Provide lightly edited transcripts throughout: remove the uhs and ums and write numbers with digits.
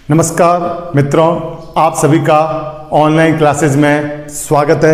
नमस्कार मित्रों, आप सभी का ऑनलाइन क्लासेज में स्वागत है।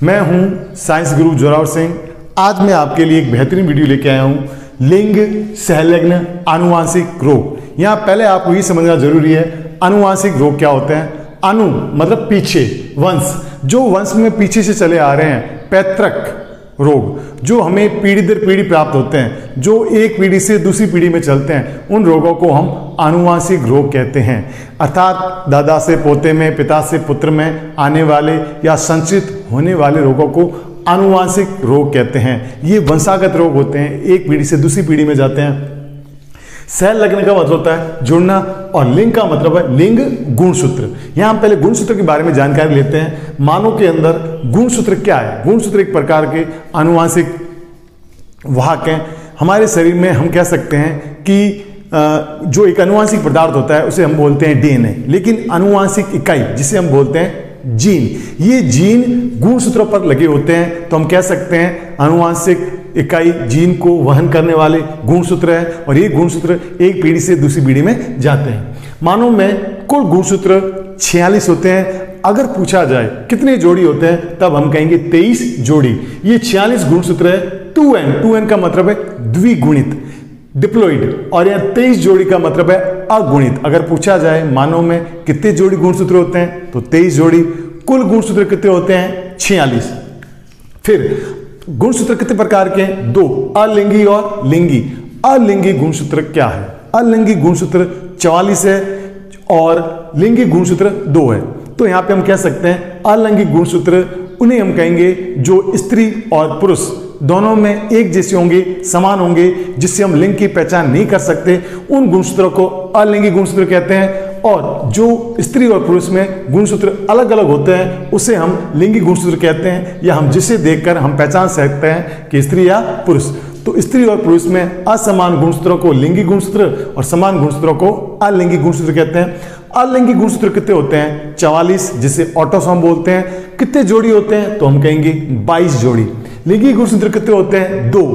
मैं हूं साइंस गुरु जोरावर सिंह। आज मैं आपके लिए एक बेहतरीन वीडियो लेके आया हूं, लिंग सहलग्न आनुवांशिक रोग। यहां पहले आपको ये समझना जरूरी है, आनुवांशिक रोग क्या होते हैं। अनु मतलब पीछे, वंश, जो वंश में पीछे से चले आ रहे हैं, पैतृक रोग जो हमें पीढ़ी दर पीढ़ी प्राप्त होते हैं, जो एक पीढ़ी से दूसरी पीढ़ी में चलते हैं, उन रोगों को हम आनुवांशिक रोग कहते हैं। अर्थात दादा से पोते में, पिता से पुत्र में आने वाले या संचित होने वाले रोगों को आनुवांशिक रोग कहते हैं। ये वंशागत रोग होते हैं, एक पीढ़ी से दूसरी पीढ़ी में जाते हैं। सहलग्न का मतलब होता है जुड़ना और लिंग का मतलब है लिंग गुणसूत्र। यहां हम पहले गुणसूत्र के बारे में जानकारी लेते हैं। मानव के अंदर गुणसूत्र क्या है? गुणसूत्र एक प्रकार के आनुवांशिक वाहक हैं। हमारे शरीर में हम कह सकते हैं कि जो एक आनुवांशिक पदार्थ होता है उसे हम बोलते हैं डीएनए, लेकिन आनुवांशिक इकाई जिसे हम बोलते हैं जीन, ये जीन गुणसूत्रों पर लगे होते हैं। तो हम कह सकते हैं आनुवांशिक इकाई जीन को वहन करने वाले गुणसूत्र है, और ये गुणसूत्र एक पीढ़ी से दूसरी पीढ़ी में जाते हैं। मानव में कुल गुणसूत्र 46 होते हैं। अगर पूछा जाए कितने जोड़ी होते हैं, तब हम कहेंगे 23 जोड़ी। ये 46 गुणसूत्र है। 2n का मतलब है द्विगुणित, डिप्लॉइड, और यह 23 जोड़ी का मतलब है अगुणित। अगर पूछा जाए मानव में कितने जोड़ी गुणसूत्र होते हैं, तो 23 जोड़ी। कुल गुणसूत्र कितने होते हैं? 46। फिर गुणसूत्र कितने प्रकार के हैं? 2, अलिंगी और लिंगी। अलिंगी गुणसूत्र क्या है? अलिंगी गुणसूत्र 44 है और लिंगी गुणसूत्र 2 है। तो यहां पे हम कह सकते हैं अलिंगी गुणसूत्र उन्हें हम कहेंगे जो स्त्री और पुरुष दोनों में एक जैसे होंगे, समान होंगे, जिससे हम लिंग की पहचान नहीं कर सकते, उन गुणसूत्रों को अलिंगी गुणसूत्र कहते हैं। और जो स्त्री और पुरुष में गुणसूत्र अलग अलग होते हैं, उसे हम लिंगी गुणसूत्र कहते हैं, या हम जिसे देखकर हम पहचान सकते हैं कि स्त्री या पुरुष। तो स्त्री और पुरुष में असमान गुणसूत्रों को लिंगी गुणसूत्र और समान गुणसूत्रों को अलिंगी गुणसूत्र कहते हैं। अलिंगी गुणसूत्र कितने होते हैं? 44, जिसे ऑटोसोम बोलते हैं। कितने जोड़ी होते हैं? तो हम कहेंगे 22 जोड़ी। लिंगी गुणसूत्र कितने होते हैं? 2।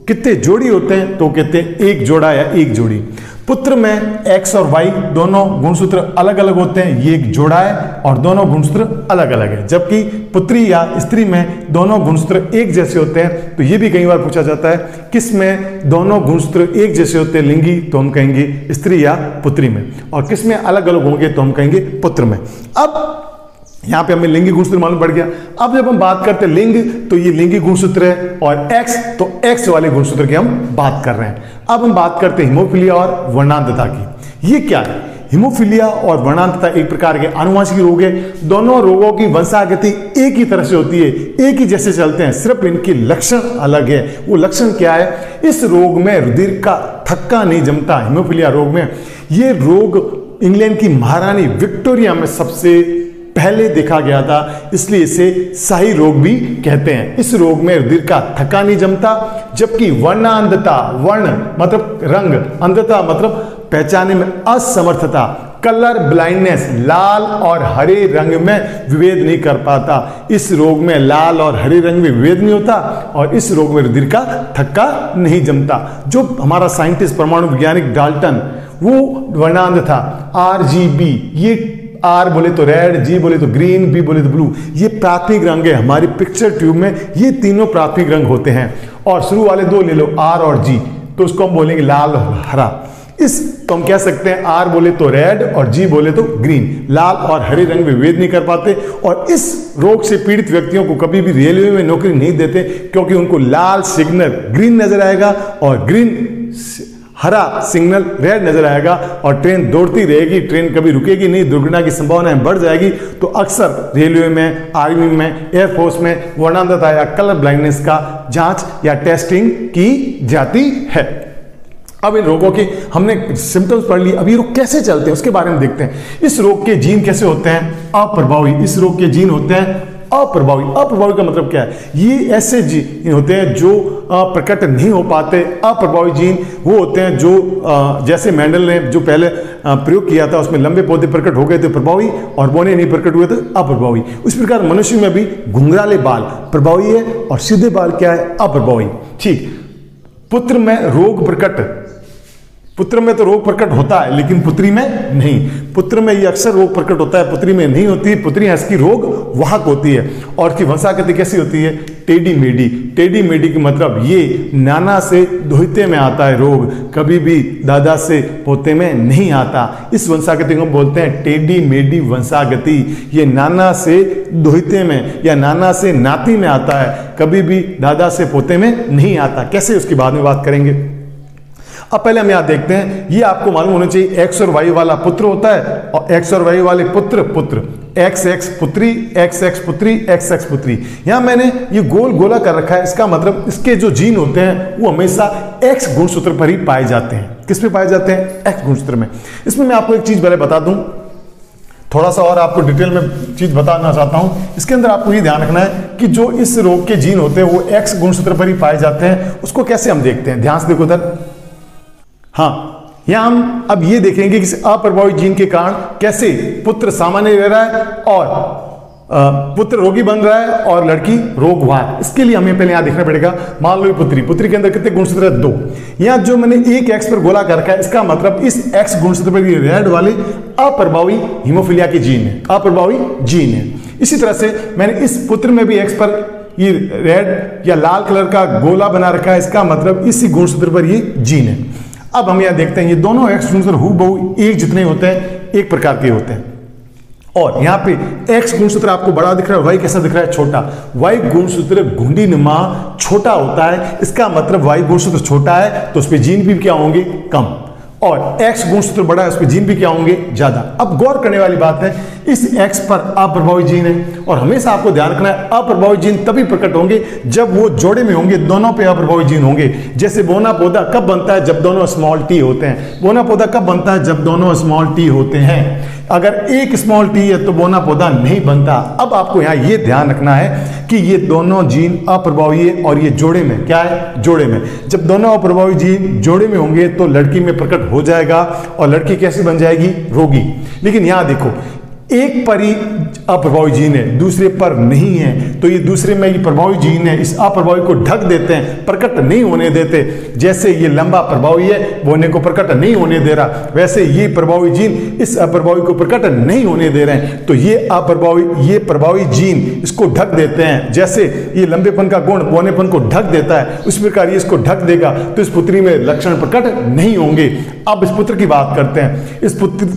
कितने जोड़ी होते हैं? तो कहते हैं एक जोड़ा या एक जोड़ी। पुत्र में X और Y दोनों गुणसूत्र अलग अलग होते हैं, ये एक जोड़ा है, और दोनों गुणसूत्र अलग अलग है। जबकि पुत्री या स्त्री में दोनों गुणसूत्र एक जैसे होते हैं। तो ये भी कई बार पूछा जाता है, किस में दोनों गुणसूत्र एक जैसे होते हैं लिंगी, तो हम कहेंगे स्त्री या पुत्री में, और किस में अलग अलग होंगे, तो हम कहेंगे पुत्र में। अब यहां पे हमें लिंगी गुणसूत्र मालूम पड़ गया। अब जब हम बात करते हैं लिंग, तो ये लिंगी गुणसूत्र है, और एक्स तो एक्स वाले गुणसूत्र की हम बात कर रहे हैं। अब हम बात करते हैं हिमोफीलिया और वर्णांतता की। ये क्या है? हिमोफीलिया और वर्णांतता एक प्रकार के आनुवांशिक रोग है। दोनों रोगों की वंशागति एक ही तरह से होती है, एक ही जैसे चलते हैं, सिर्फ इनके लक्षण अलग है। वो लक्षण क्या है? इस रोग में रुधिर का थक्का नहीं जमता। हिमोफीलिया रोग में, ये रोग इंग्लैंड की महारानी विक्टोरिया में सबसे पहले देखा गया था, इसलिए इसे शाही रोग भी कहते हैं। इस रोग में रुधिर का थक्का नहीं जमता। जबकि वर्णांधता, वर्ण मतलब रंग, अंधता मतलब पहचाने में असमर्थता, कलर ब्लाइंडनेस, लाल और हरे रंग में विभेद नहीं कर पाता। इस रोग में लाल और हरे रंग में विभेद नहीं होता, और इस रोग में रुधिर का थक्का नहीं जमता। जो हमारा साइंटिस्ट परमाणु वैज्ञानिक डाल्टन, वो वर्णांध था। RGB, ये R बोले तो रेड, G बोले तो ग्रीन, B बोले तो ब्लू, ये प्राथमिक रंग है। हमारी पिक्चर ट्यूब में ये तीनों प्राथमिक रंग होते हैं, और शुरू वाले 2 ले लो, R और G, तो उसको हम बोलेंगे लाल और हरा। इस तो हम कह सकते हैं R बोले तो रेड और G बोले तो ग्रीन, लाल और हरे रंग में विभेद नहीं कर पाते। और इस रोग से पीड़ित व्यक्तियों को कभी भी रेलवे में नौकरी नहीं देते, क्योंकि उनको लाल सिग्नल ग्रीन नजर आएगा और हरा सिग्नल रेड नजर आएगा, और ट्रेन दौड़ती रहेगी, ट्रेन कभी रुकेगी नहीं, दुर्घटना की संभावनाएं बढ़ जाएगी। तो अक्सर रेलवे में, आर्मी में, एयरफोर्स में वर्णांधता या कलर ब्लाइंडनेस का जांच या टेस्टिंग की जाती है। अब इन रोगों की हमने सिम्टम्स पढ़ लिए, अब ये रोग कैसे चलते हैं उसके बारे में देखते हैं। इस रोग के जीन कैसे होते हैं? अप्रभावी। इस रोग के जीन होते हैं अप्रभावी। अप्रभावी का मतलब क्या है? ये ऐसे जीन होते हैं जो प्रकट नहीं हो पाते। अप्रभावी जीन वो होते हैं जो जैसे मेंडल ने जो पहले प्रयोग किया था, उसमें लंबे पौधे प्रकट हो गए थे प्रभावी, और बोने नहीं प्रकट हुए थे अप्रभावी। उस प्रकार मनुष्य में भी घुंघराले बाल प्रभावी है, और सीधे बाल क्या है? अप्रभावी। ठीक। पुत्र में रोग प्रकट पुत्र में तो रोग प्रकट होता है लेकिन पुत्री में नहीं। पुत्र में ये अक्सर रोग प्रकट होता है, पुत्री में नहीं होती। पुत्री इसकी रोग वाहक होती है। और इसकी वंशागति कैसी होती है? टेढ़ी मेढ़ी। टेढ़ी मेढ़ी की मतलब ये नाना से दोहिते में आता है रोग, कभी भी दादा से पोते में नहीं आता। इस वंशागति को बोलते हैं टेढ़ी मेढ़ी वंशागति। ये नाना से दोहिते में या नाना से नाती में आता है, कभी भी दादा से पोते में नहीं आता। कैसे, उसकी बाद में बात करेंगे। अब पहले हम यहां देखते हैं, ये आपको मालूम होना चाहिए एक्स और वाई वाला पुत्र होता है और एक्स और वाई वाले पुत्र पुत्र, एक्स एक्स पुत्री, एक्स एक्स पुत्री, एक्स एक्स पुत्री। यहां मैंने ये गोल गोला कर रखा है, इसका मतलब इसके जो जीन होते हैं वो हमेशा एक्स गुणसूत्र पर ही पाए जाते हैं। किस पे पाए जाते हैं? एक्स गुणसूत्र में। इसमें मैं आपको एक चीज पहले बता दूं, थोड़ा सा और आपको डिटेल में चीज बताना चाहता हूं। इसके अंदर आपको ये ध्यान रखना है कि जो इस रोग के जीन होते हैं वो एक्स गुणसूत्र पर ही पाए जाते हैं। उसको कैसे हम देखते हैं, ध्यान से देखो उधर। हाँ, यहां हम अब ये देखेंगे कि अप्रभावित जीन के कारण कैसे पुत्र सामान्य रह रहा है और पुत्र रोगी बन रहा है और लड़की रोगवाहक। इसके लिए हमें पहले यहां देखना पड़ेगा। मान लो पुत्री, पुत्री के अंदर कितने गुणसूत्र है? 2। यहां जो मैंने एक एक्स पर गोला कर रखा है, इसका मतलब इस एक्स गुणसूत्र पर ये रेड वाले अप्रभावी हीमोफीलिया के जीन है, अप्रभावी जीन है। इसी तरह से मैंने इस पुत्र में भी एक्स पर ये रेड या लाल कलर का गोला बना रखा है, इसका मतलब इसी गुणसूत्र पर ये जीन है। अब हम यहां देखते हैं, ये दोनों एक्स गुणसूत्र हूबहू एक जितने होते हैं, एक प्रकार के होते हैं। और यहां पे एक्स गुणसूत्र आपको बड़ा दिख रहा है, वाई कैसा दिख रहा है? छोटा। वाई गुणसूत्र घुंडीनुमा छोटा होता है, इसका मतलब वाई गुणसूत्र छोटा है तो उस पे जीन भी क्या होंगे? कम। और एक्स गुणसूत्र बड़ा है, उस पे जीन भी क्या होंगे? ज्यादा। अब गौर करने वाली बात है, इस एक्स पर अप्रभावित जीन है और हमेशा आपको ध्यान रखना है अप्रभावित जीन तभी प्रकट होंगे जब वो जोड़े में होंगे, दोनों पे अप्रभावित जीन होंगे। जैसे बोना पौधा कब बनता है? जब दोनों स्मॉल टी होते हैं। बोना पौधा कब बनता है? जब दोनों स्मॉल टी होते हैं। अगर एक स्मॉल टी है तो बोना पौधा नहीं बनता। अब आपको यहां ये ध्यान रखना है कि ये दोनों जीन अप्रभावी है और ये जोड़े में क्या है? जोड़े में। जब दोनों अप्रभावी जीन जोड़े में होंगे तो लड़की में प्रकट हो जाएगा और लड़की कैसी बन जाएगी? रोगी। लेकिन यहां देखो, एक पर ही अप्रभावी जीन है, दूसरे पर नहीं है, तो ये दूसरे में ये प्रभावी जीन है, इस अप्रभावी को ढक देते हैं, प्रकट नहीं होने देते। जैसे ये लंबा प्रभावी है, बोने को प्रकट नहीं होने दे रहा, वैसे ये प्रभावी जीन इस अप्रभावी को प्रकट नहीं होने दे रहे हैं। तो ये प्रभावी जीन इसको ढक देते हैं। जैसे ये लंबेपन का गुण बोनेपन को ढक देता है, उस प्रकार ये इसको ढक देगा तो इस पुत्री में लक्षण प्रकट नहीं होंगे। अब इस पुत्र की बात करते हैं। इस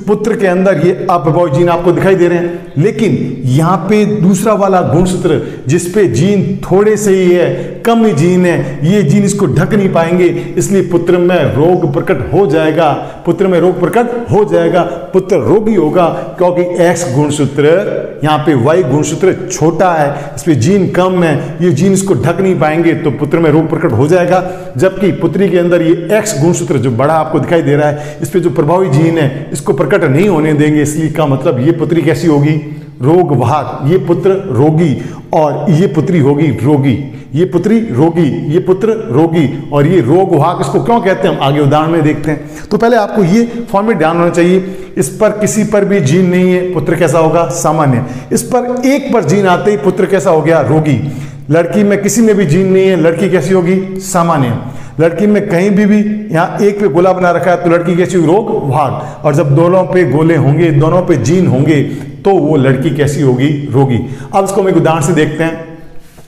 पुत्र के अंदर ये अप्रभावी जीन आपको दिखाई दे रहे हैं, लेकिन यहां पे दूसरा वाला गुणसूत्र जिसपे जीन थोड़े से ही है, कम ही जीन है, ये जीन इसको ढक नहीं पाएंगे, इसलिए पुत्र में रोग प्रकट हो जाएगा। पुत्र में रोग प्रकट हो जाएगा, पुत्र रोगी होगा, क्योंकि एक्स गुणसूत्र यहां पे वाई गुणसूत्र छोटा है, इस पे जीन कम है, ये जीन इसको ढक नहीं पाएंगे तो पुत्र में रोग प्रकट हो जाएगा। जबकि पुत्री के अंदर ये एक्स गुणसूत्र जो बड़ा आपको दिखाई दे रहा है, इस पे जो प्रभावी जीन है इसको प्रकट नहीं होने देंगे, इसलिए का मतलब ये पुत्री कैसी होगी? रोगवाहक। ये पुत्र रोगी और ये पुत्री होगी रोगी। ये पुत्री रोगी, ये पुत्र रोगी और ये रोगवाहक। इसको क्यों कहते हैं हम आगे उदाहरण में देखते हैं। तो पहले आपको ये फॉर्मेट ध्यान होना चाहिए। इस पर किसी पर भी जीन नहीं है, पुत्र कैसा होगा? सामान्य। इस पर एक पर जीन आते ही पुत्र कैसा हो गया? रोगी। लड़की में किसी में भी जीन नहीं है, लड़की कैसी होगी? सामान्य। लड़की में कहीं भी यहाँ एक पे गोला बना रखा है तो लड़की कैसी होगी? रोगवाहक। और जब दोनों पे गोले होंगे, दोनों पे जीन होंगे तो वो लड़की कैसी होगी? रोगी। अब इसको हम एक उदाहरण से देखते हैं,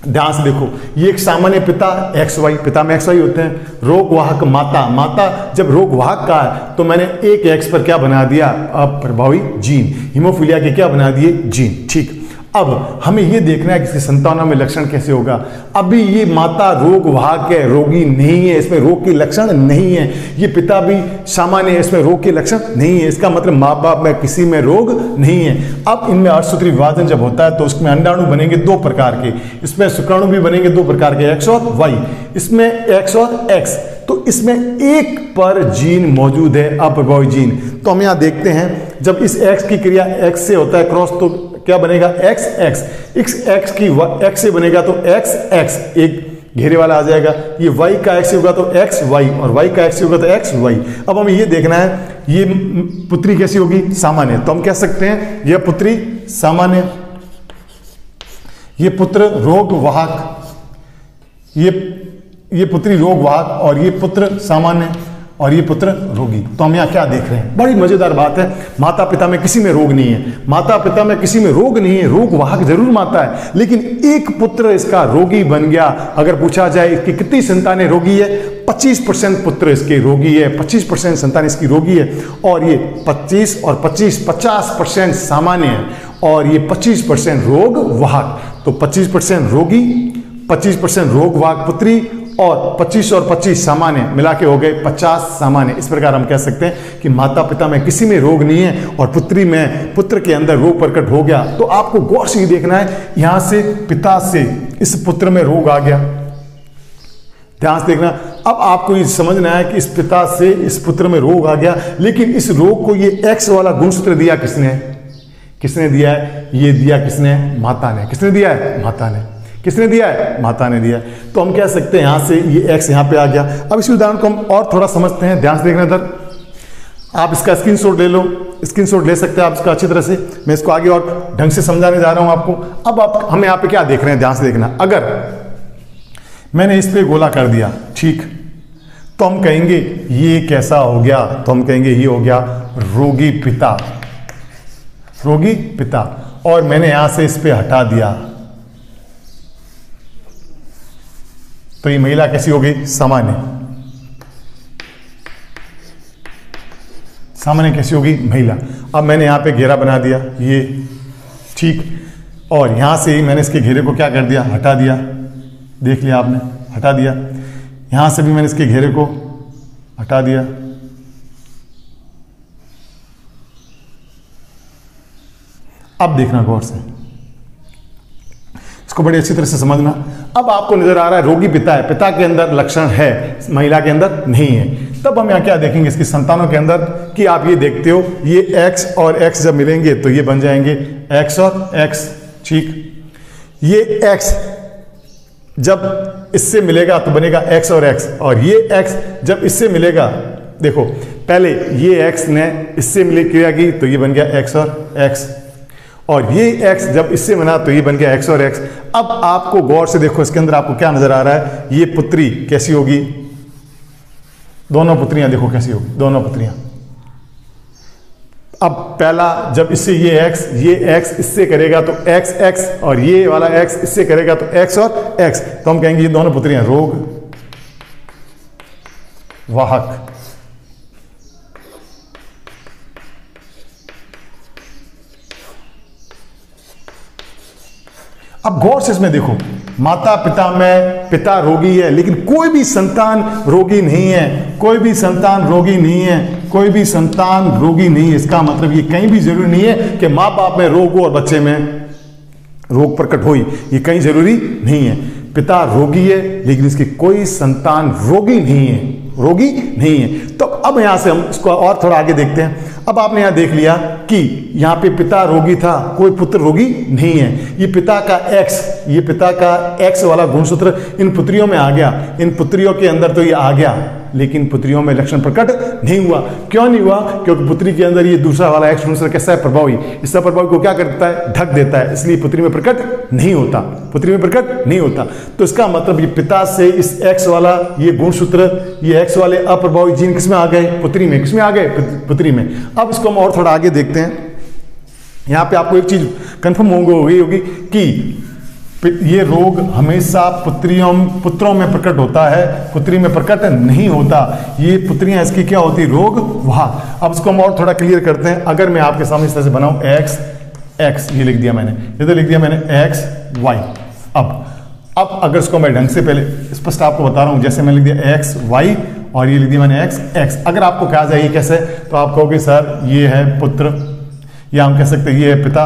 ध्यान से देखो। ये एक सामान्य पिता एक्स वाई, पिता में एक्स वाई होते हैं। रोगवाहक माता, माता जब रोगवाहक का है तो मैंने एक एक्स पर क्या बना दिया? अप्रभावी जीन, हीमोफीलिया के क्या बना दिए? जीन। ठीक। अब हमें यह देखना है कि इसकी संतानों में लक्षण कैसे होगा। अभी ये माता रोगवाहक है, रोगी नहीं है, इसमें रोग के लक्षण नहीं है। ये पिता भी सामान्य है, इसमें रोग के लक्षण नहीं है। इसका मतलब माँ बाप में किसी में रोग नहीं है। अब इनमें अर्धसूत्री विभाजन जब होता है तो उसमें अंडाणु बनेंगे 2 प्रकार के, इसमें शुक्राणु भी बनेंगे 2 प्रकार के, एक्स और वाई। इसमें एक्स और एक्स, तो इसमें एक पर जीन मौजूद है, अप्रभावी जीन। तो हम यहां देखते हैं जब इस एक्स की क्रिया एक्स से होता है क्रॉस तो क्या बनेगा? X x. एक्स की एक्स से बनेगा तो एक्स एक्स, एक घेरे वाला आ जाएगा। ये वाई का एक्स होगा तो एक्स वाई और वाई का एक्स होगा तो एक्स वाई। अब हमें ये देखना है ये पुत्री कैसी होगी? सामान्य। तो हम कह सकते हैं यह पुत्री सामान्य, ये पुत्र रोगवाहक, ये पुत्री रोगवाहक और ये पुत्र सामान्य। और ये पुत्र रोगी। तो हम यहाँ क्या देख रहे हैं, बड़ी मजेदार बात है। माता पिता में किसी में रोग नहीं है, माता पिता में किसी में रोग नहीं है, रोग वाहक जरूर माता है, लेकिन एक पुत्र इसका रोगी बन गया। अगर पूछा जाए कि कितनी संतानें रोगी है, 25% पुत्र इसके रोगी है, 25% संतान इसकी रोगी है। और ये 25 और 25 50% सामान्य है और ये 25% रोग वाहक। तो 25% रोगी, 25% रोग वाहक पुत्री और 25 और 25 सामान्य मिला के हो गए 50 सामान्य। इस प्रकार हम कह सकते हैं कि माता पिता में किसी में रोग नहीं है और पुत्री में, पुत्र के अंदर रोग प्रकट हो गया। तो आपको गौर से देखना है, यहां से पिता से इस पुत्र में रोग आ गया, ध्यान से देखना। अब आपको ये समझना है कि इस पिता से इस पुत्र में रोग आ गया, लेकिन इस रोग को ये एक्स वाला गुणसूत्र दिया किसने? किसने दिया है? ये दिया किसने? माता ने। किसने दिया है? माता ने। किसने दिया है? माता ने दिया। तो हम कह सकते हैं यहां से ये एक्स यहां पे आ गया। अब इस उदाहरण को हम और थोड़ा समझते हैं, ध्यान से देखना इधर। आप इसका स्क्रीनशॉट ले लो, स्क्रीनशॉट ले सकते हैं आप इसका अच्छी तरह से। मैं इसको आगे और ढंग से समझाने जा रहा हूं आपको। अब आप हम यहाँ पे क्या देख रहे हैं, ध्यान से देखना। अगर मैंने इस पे गोला कर दिया, ठीक, तो हम कहेंगे ये कैसा हो गया? तो हम कहेंगे ये हो गया रोगी पिता, रोगी पिता। और मैंने यहां से इस पे हटा दिया, तो ये महिला कैसी हो गई? सामान्य। सामान्य कैसी होगी? महिला। अब मैंने यहां पे घेरा बना दिया, ये ठीक, और यहां से ही मैंने इसके घेरे को क्या कर दिया? हटा दिया। देख लिया आपने, हटा दिया। यहां से भी मैंने इसके घेरे को हटा दिया। अब देखना गौर से, इसको बड़ी अच्छी तरह से समझना। अब आपको नजर आ रहा है रोगी पिता है, पिता के अंदर लक्षण है, महिला के अंदर नहीं है। तब हम यहां क्या देखेंगे इसकी संतानों के अंदर कि आप ये देखते हो, ये x और x जब मिलेंगे तो ये बन जाएंगे x और x, ठीक। ये x जब इससे मिलेगा तो बनेगा x और x, और ये x जब इससे मिलेगा, देखो पहले ये x ने इससे मिले क्रिया की तो ये बन गया x और x, और ये x जब इससे बना तो ये बन गया x और x। अब आपको गौर से देखो, इसके अंदर आपको क्या नजर आ रहा है? ये पुत्री कैसी होगी? दोनों पुत्रियां देखो कैसी होगी, दोनों पुत्रियां। अब पहला जब इससे ये x इससे करेगा तो x x, और ये वाला x इससे करेगा तो x और x, तो हम कहेंगे ये दोनों पुत्रियां रोग वाहक। अब गौर से इसमें देखो, माता पिता में पिता रोगी है लेकिन कोई भी संतान रोगी नहीं है, कोई भी संतान रोगी नहीं है, कोई भी संतान रोगी नहीं है। इसका मतलब ये कहीं भी जरूरी नहीं है कि माँ बाप में रोग हो और बच्चे में रोग प्रकट हो, ये कहीं जरूरी नहीं है। पिता रोगी है लेकिन इसकी कोई संतान रोगी नहीं है, रोगी नहीं है। तो अब यहां से हम इसको और थोड़ा आगे देखते हैं। अब आपने यहां देख लिया कि यहां पे पिता रोगी था, कोई पुत्र रोगी नहीं है। ये पिता का x, ये पिता का x वाला गुणसूत्र इन पुत्रियों में आ गया, इन पुत्रियों के अंदर तो ये आ गया, लेकिन पुत्रियों में लक्षण प्रकट नहीं हुआ। क्यों नहीं हुआ? क्योंकि पुत्री के अंदर ये दूसरा वाला x गुणसूत्र कैसा है? प्रभावी। इस प्रभावी को क्या कर देता है? ढक देता है, इसलिए पुत्री में प्रकट नहीं होता, पुत्री में प्रकट नहीं होता। तो इसका मतलब ये पिता से इस x वाला ये गुणसूत्र, ये x वाले अप्रभावी जीन किसमें आ गए? पुत्री में। किसमें आ गए? पुत्री में। अब इसको हम और थोड़ा आगे देखते हैं। यहां पे आपको एक चीज कंफर्म होगी कि ये रोग हमेशा पुत्रों में प्रकट होता है, पुत्री में प्रकट नहीं होता। ये पुत्रियां इसकी क्या होती? रोग वाहक। अब इसको हम और थोड़ा क्लियर करते हैं। अगर मैं आपके सामने इस तरह से बनाऊं x x, ये लिख दिया मैंने, ये तो लिख दिया मैंने x y। अब अगर इसको मैं ढंग से पहले स्पष्ट आपको बता रहा हूं, जैसे मैंने लिख दिया x y और ये लिख दिया मैंने x x। अगर आपको कहा जाए ये कैसे, तो आप कहोगे सर ये है पुत्र, या हम कह सकते हैं ये है पिता,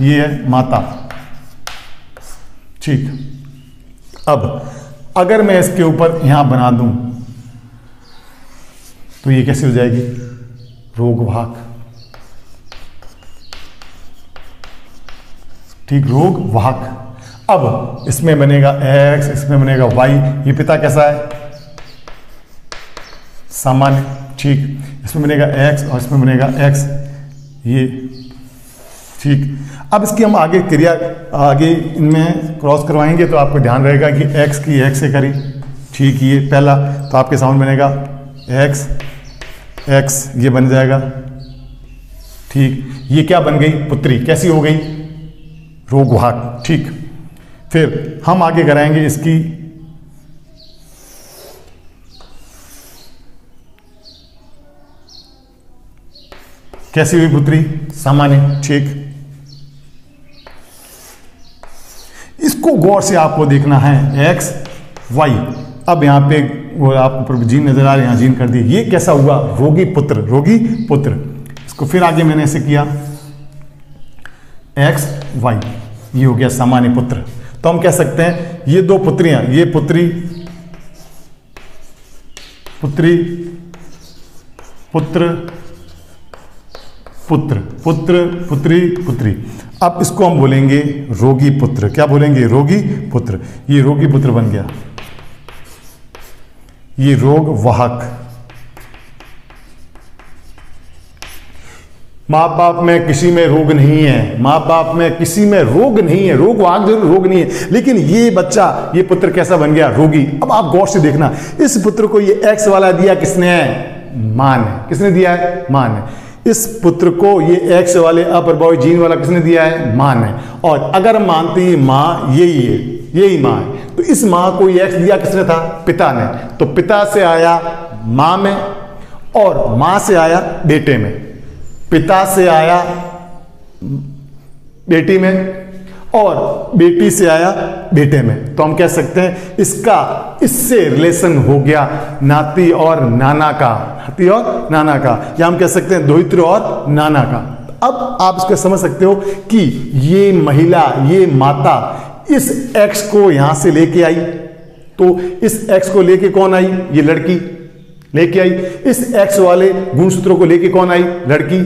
ये है माता, ठीक। अब अगर मैं इसके ऊपर यहां बना दूं तो ये कैसे हो जाएगी? रोग वाहक, ठीक, रोग वाहक। अब इसमें बनेगा x, इसमें बनेगा y। ये पिता कैसा है? सामान्य, ठीक। इसमें बनेगा x और इसमें बनेगा x, ये ठीक। अब इसकी हम आगे क्रिया आगे इनमें क्रॉस करवाएंगे तो आपको ध्यान रहेगा कि x की x से करी, ठीक, ये पहला तो आपके सामने बनेगा एक्स एक्स, ये बन जाएगा। ठीक, ये क्या बन गई? पुत्री। कैसी हो गई? रोगवाहक। ठीक, फिर हम आगे कराएंगे इसकी कैसी हुई पुत्री? सामान्य। ठीक, इसको गौर से आपको देखना है एक्स वाई। अब यहां पे वो आपको जीन नजर आ रहे हैं, यहां जीन कर दिए। ये कैसा हुआ? रोगी पुत्र, रोगी पुत्र। इसको फिर आगे मैंने ऐसे किया एक्स वाई, ये हो गया सामान्य पुत्र। तो हम कह सकते हैं ये दो पुत्रियां, ये पुत्री पुत्री पुत्र पुत्र पुत्र पुत्री पुत्री। अब इसको हम बोलेंगे रोगी पुत्र। क्या बोलेंगे? रोगी पुत्र। ये रोगी पुत्र बन गया, ये रोग वाहक। माँ बाप में किसी में रोग नहीं है, माँ बाप में किसी में रोग नहीं है, रोग वाहक जरूर रोग नहीं है, लेकिन ये बच्चा, ये पुत्र कैसा बन गया? रोगी। अब आप गौर से देखना, इस पुत्र को ये एक्स वाला दिया किसने है? मां ने। किसने दिया है? मां ने। इस पुत्र को ये एक्स वाले अप्रभावी जीन वाला किसने दिया है? मां ने। और अगर मानते हैं मां यही है, यही मां है, तो इस मां को ये एक्स दिया किसने था? पिता ने। तो पिता से आया मां में और मां से आया बेटे में, पिता से आया बेटी में और बेटी से आया बेटे में। तो हम कह सकते हैं इसका इससे रिलेशन हो गया नाती और नाना का, नाती और नाना का, या हम कह सकते हैं दोहित्र और नाना का। अब आप इसको समझ सकते हो कि ये महिला, ये माता इस एक्स को यहां से लेके आई, तो इस एक्स को लेके कौन आई? ये लड़की लेके आई। इस एक्स वाले गुणसूत्रों को लेके कौन आई? लड़की।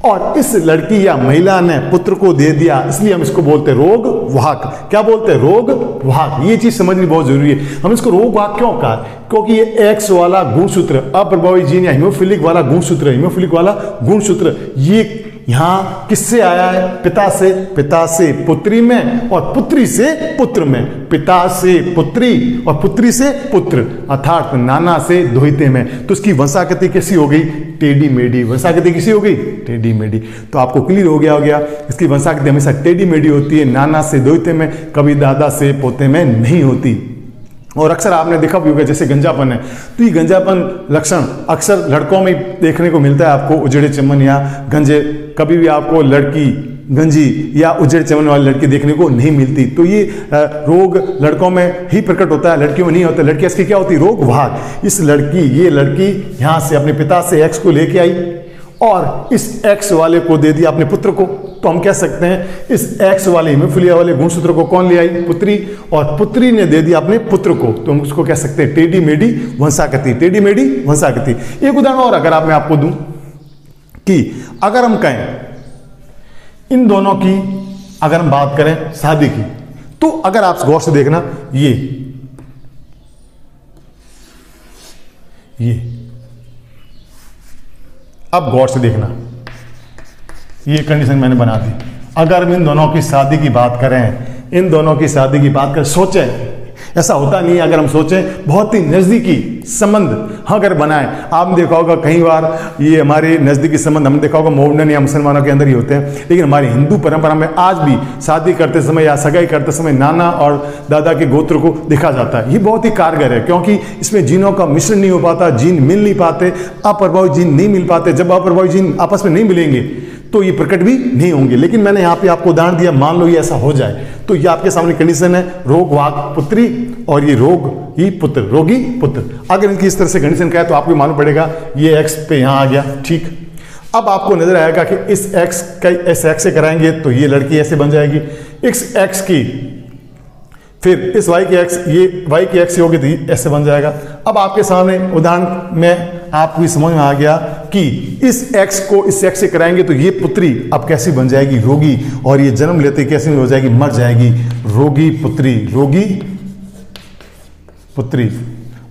और इस लड़की या महिला ने पुत्र को दे दिया, इसलिए हम इसको बोलते हैं रोग वाहक। क्या बोलते हैं? रोग वाहक। ये चीज समझनी बहुत जरूरी है। हम इसको रोग वाहक क्यों कहा? क्योंकि ये एक्स वाला गुणसूत्र, अप्रभावी जीन या हीमोफिलिक वाला गुणसूत्र, हीमोफिलिक वाला गुणसूत्र, ये यहां किससे आया है? पिता से। पिता से पुत्री में और पुत्री से पुत्र में, पिता से पुत्री और पुत्री से पुत्र, अर्थात नाना से दोहिते में। तो इसकी वंशागति कैसी हो गई? टेढ़ी मेढ़ी। वंशागति किसी हो गई? टेढ़ी मेढ़ी। तो आपको क्लियर हो गया इसकी वंशागति हमेशा टेढ़ी मेढ़ी होती है, नाना से दोहिते में, कभी दादा से पोते में नहीं होती। और अक्सर आपने देखा भी होगा जैसे गंजापन है, तो ये गंजापन लक्षण अक्सर लड़कों में देखने को मिलता है आपको, उजड़े चमन या गंजे। कभी भी आपको लड़की गंजी या उजड़े चमन वाली लड़की देखने को नहीं मिलती। तो ये रोग लड़कों में ही प्रकट होता है, लड़कियों में नहीं होता। लड़की इसकी क्या होती? रोग वाहक। इस लड़की, ये लड़की यहां से अपने पिता से एक्स को लेके आई और इस एक्स वाले को दे दिया अपने पुत्र को। तो हम कह सकते हैं इस एक्स वाले हीमोफिलिया वाले गुणसूत्र को कौन ले आई? पुत्री। और पुत्री ने दे दिया अपने पुत्र को। तो हम उसको कह सकते हैं टेढ़ी मेढ़ी वंशागति, टेढ़ी मेढ़ी वंशागति। एक उदाहरण और अगर मैं आपको दूं कि अगर हम कहें इन दोनों की, अगर हम बात करें शादी की, तो अगर आप गौर से देखना, ये अब गौर से देखना, ये कंडीशन मैंने बना दी। अगर हम इन दोनों की शादी की बात करें, इन दोनों की शादी की बात करें, सोचें, ऐसा होता नहीं है। अगर हम सोचें बहुत ही नजदीकी संबंध अगर बनाएं, आपने देखा होगा कई बार ये हमारे नजदीकी संबंध हमने देखा होगा मॉडर्न या मुसलमानों के अंदर ही होते हैं, लेकिन हमारी हिंदू परंपरा में आज भी शादी करते समय या सगाई करते समय नाना और दादा के गोत्र को देखा जाता है। ये बहुत ही कारगर है क्योंकि इसमें जीनों का मिश्रण नहीं हो पाता, जीन मिल नहीं पाते, अप्रभावी जीन नहीं मिल पाते। जब अप्रभावी जीन आपस में नहीं मिलेंगे तो ये प्रकट भी नहीं होंगे। लेकिन मैंने यहाँ पे आपको उदाहरण दिया, मान लो ये ऐसा हो जाए, तो ये आपके सामने कंडीशन है रोग वाहक पुत्री और ये रोग ही पुत्र, रोगी पुत्र। अगर इनकी इस तरह से कंडीशन का है तो आपको मालूम पड़ेगा ये एक्स पे यहाँ आ गया। ठीक, अब आपको नजर आएगा कि इस एक्स का इस एक्स से कराएंगे तो ये लड़की ऐसे बन जाएगी, इस एक्स की फिर इस वाई की एक्स, ये वाई की एक्स होगी तो ऐसे बन जाएगा। अब आपके सामने उदाहरण में आपको समझ में आ गया कि इस एक्स को इस एक्स से कराएंगे तो ये पुत्री अब कैसी बन जाएगी? रोगी। और ये जन्म लेते कैसे हो जाएगी? मर जाएगी। रोगी पुत्री, रोगी पुत्री,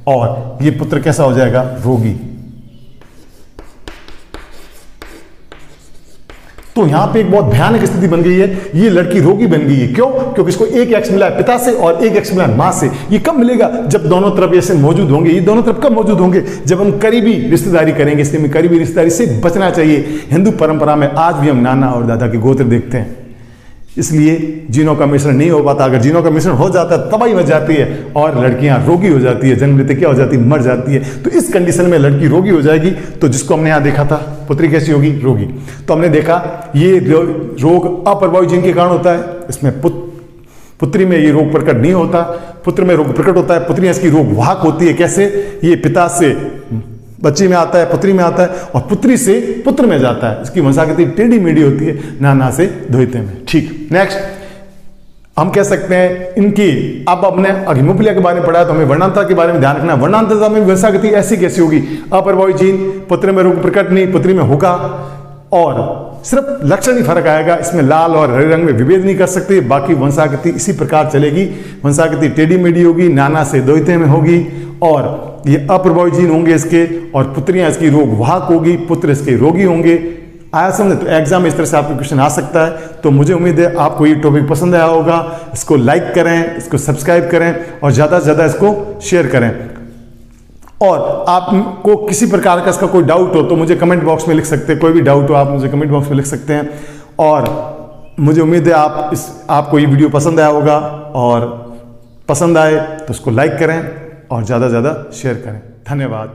और ये पुत्र कैसा हो जाएगा? रोगी। तो यहां पे एक बहुत भयानक स्थिति बन गई है, ये लड़की रोगी बन गई है। क्यों? क्योंकि इसको एक एक्स मिला है पिता से और एक एक्स मिला है मां से। ये कब मिलेगा? जब दोनों तरफ ऐसे मौजूद होंगे। ये दोनों तरफ कब मौजूद होंगे? जब हम करीबी रिश्तेदारी करेंगे। इसलिए हमें करीबी रिश्तेदारी से बचना चाहिए। हिंदू परंपरा में आज भी हम नाना और दादा के गोत्र देखते हैं, इसलिए जीनों का मिश्रण नहीं हो पाता। अगर जीनों का मिश्रण हो जाता है तबाही मच जाती है और लड़कियां रोगी हो जाती है, जन्म लेते क्या हो जाती है, मर जाती है। तो इस कंडीशन में लड़की रोगी हो जाएगी। तो जिसको हमने यहां देखा था, पुत्री कैसी होगी? रोगी। तो हमने देखा ये रोग अप्रभावी जीन के कारण होता है। इसमें पुत्री में ये रोग प्रकट नहीं होता, पुत्र में रोग प्रकट होता है। पुत्री इसकी रोग वाहक होती है। कैसे? ये पिता से बच्ची में आता है, पुत्री में आता है और पुत्री से पुत्र में जाता है। इसकी वंशागति टेढ़ी मेढ़ी होती है, नाना से द्वैते में। ठीक, नेक्स्ट हम कह सकते हैं इनकी, अब हमने हिमोफिलिया के बारे में पढ़ा तो हमें वर्णांतता के बारे में ध्यान रखना। वर्णांतता में वंशागति ऐसी कैसी होगी? अप्रभावी जीन, पुत्र में रोग प्रकट नहीं, पुत्री में होगा और सिर्फ लक्षण ही फर्क आएगा। इसमें लाल और हरे रंग में विभेद नहीं कर सकते। बाकी वंशागति इसी प्रकार चलेगी। वंशागति टेढ़ी मेढ़ी होगी, नाना से द्वैते में होगी और ये अप्रभावी जीन होंगे इसके और पुत्रियां इसकी रोग वाहक होगी, पुत्र इसके रोगी होंगे। आया समझ? तो एग्जाम में इस तरह से आपका क्वेश्चन आ सकता है। तो मुझे उम्मीद है आपको ये टॉपिक पसंद आया होगा। इसको लाइक करें, इसको सब्सक्राइब करें और ज़्यादा से ज़्यादा इसको शेयर करें। और आपको किसी प्रकार का इसका कोई डाउट हो तो मुझे कमेंट बॉक्स में लिख सकते हैं। कोई भी डाउट हो आप मुझे कमेंट बॉक्स में लिख सकते हैं। और मुझे उम्मीद है आपको ये वीडियो पसंद आया होगा और पसंद आए तो इसको लाइक करें और ज़्यादा से ज़्यादा शेयर करें। धन्यवाद।